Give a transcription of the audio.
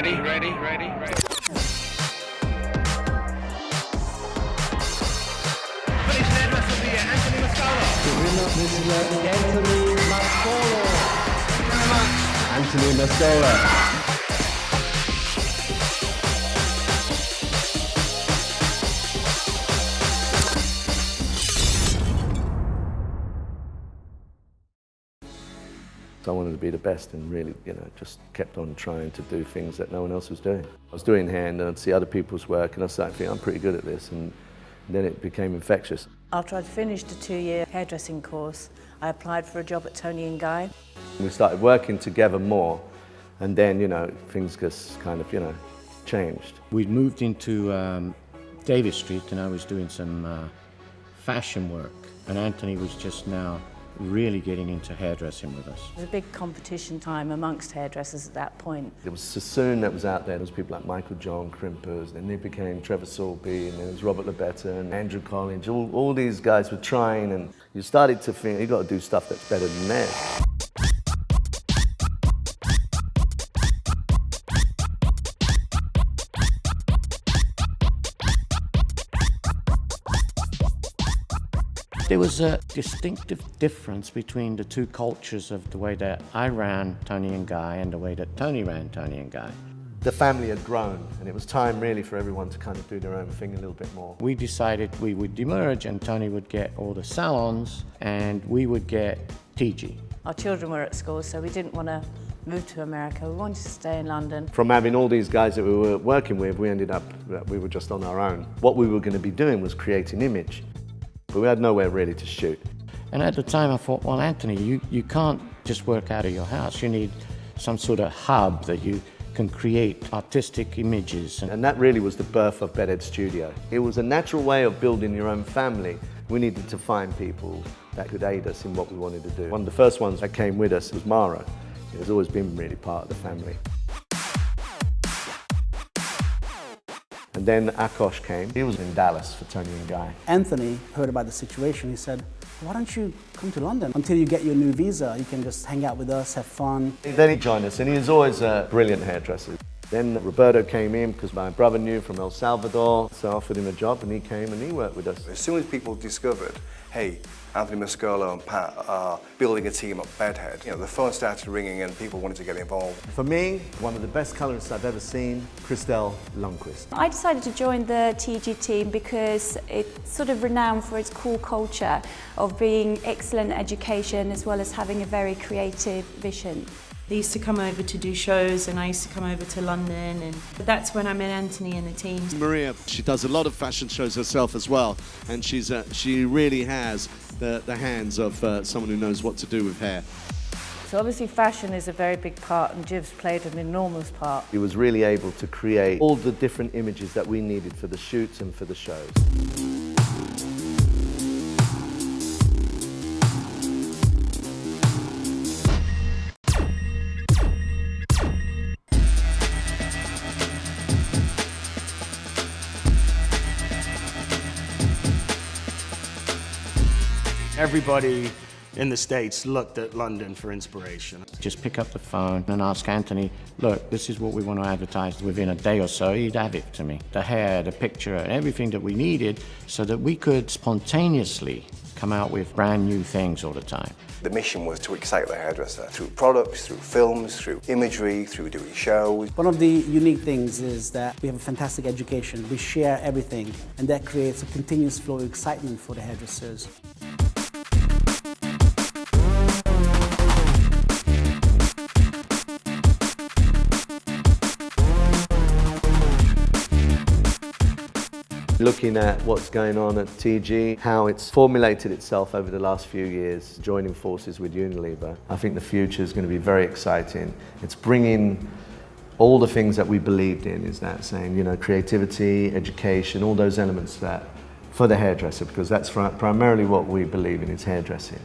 ready. Finish hairdresser of the year, Anthony Mascolo. The winner of this year is Anthony Mascolo. Thank you very much. Anthony Mascolo. I wanted to be the best and really, just kept on trying to do things that no one else was doing. I was doing hand and I'd see other people's work and I started thinking, I'm pretty good at this, and then it became infectious. After I'd finished a 2-year hairdressing course, I applied for a job at Toni & Guy. We started working together more, and then, things just kind of, changed. We'd moved into Davis Street and I was doing some fashion work, and Anthony was just now really getting into hairdressing with us. It was a big competition time amongst hairdressers at that point. There was Sassoon that was out there. There was people like Michael John, Crimpers, and they became Trevor Soulby, and there was Robert Lebetta and Andrew Collins. All these guys were trying, and you started to think, you've got to do stuff that's better than theirs. There was a distinctive difference between the two cultures of the way that I ran Toni & Guy and the way that Toni ran Toni & Guy. The family had grown, and it was time really for everyone to kind of do their own thing a little bit more. We decided we would demerge, and Toni would get all the salons and we would get TIGI. Our children were at school, so we didn't want to move to America. We wanted to stay in London. From having all these guys that we were working with, we ended up, we were just on our own. What we were going to be doing was creating image, but we had nowhere really to shoot. And at the time I thought, well, Anthony, you can't just work out of your house. You need some sort of hub that you can create artistic images. And that really was the birth of Bedhead Studio. It was a natural way of building your own family. We needed to find people that could aid us in what we wanted to do. One of the first ones that came with us was Mara. It has always been really part of the family. And then Akosh came. He was in Dallas for Toni & Guy. Anthony heard about the situation. He said, why don't you come to London? Until you get your new visa, you can just hang out with us, have fun. Then he joined us, and he was always a brilliant hairdresser. Then Roberto came in because my brother knew from El Salvador, so I offered him a job and he came and he worked with us. As soon as people discovered, hey, Anthony Mascolo and Pat are building a team at Bedhead, the phone started ringing and people wanted to get involved. For me, one of the best colourists I've ever seen, Christelle Lundquist. I decided to join the TIGI team because it's sort of renowned for its cool culture of being excellent education as well as having a very creative vision. They used to come over to do shows and I used to come over to London, and that's when I met Anthony and the team. Maria, she does a lot of fashion shows herself as well, and she really has the hands of someone who knows what to do with hair. So obviously fashion is a very big part, and Jiv's played an enormous part. He was really able to create all the different images that we needed for the shoots and for the shows. Everybody in the States looked at London for inspiration. Just pick up the phone and ask Anthony, look, this is what we want to advertise. Within a day or so, he'd have it to me. The hair, the picture, and everything that we needed so that we could spontaneously come out with brand new things all the time. The mission was to excite the hairdresser through products, through films, through imagery, through doing shows. One of the unique things is that we have a fantastic education. We share everything, and that creates a continuous flow of excitement for the hairdressers. Looking at what's going on at TIGI, how it's formulated itself over the last few years, joining forces with Unilever, I think the future is going to be very exciting. It's bringing all the things that we believed in, is that saying, creativity, education, all those elements that for the hairdresser, because that's primarily what we believe in, is hairdressing.